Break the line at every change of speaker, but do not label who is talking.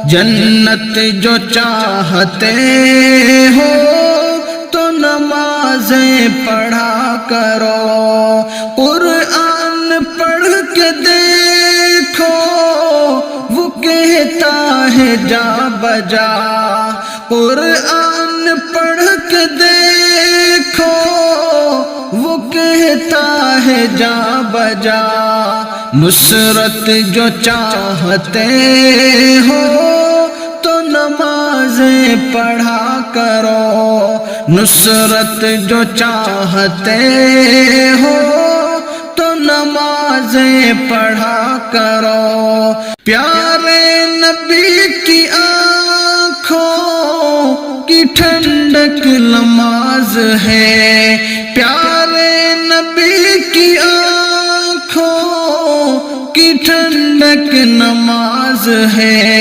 جنت جو چاہتے ہو تو نمازیں پڑھا کرو، قرآن پڑھ کے دیکھو وہ کہتا ہے جا بجا، قرآن پڑھ کے دیکھو وہ کہتا ہے جا بجا، نصرت جو چاہتے ہو تو نمازیں پڑھا کرو، نصرت جو چاہتے ہو تو نمازیں پڑھا کرو، پیارے نبی کی آنکھوں کی ٹھنڈک نماز ہے، پیارے نبی کی آنکھوں کی ٹھنڈک نماز ہے۔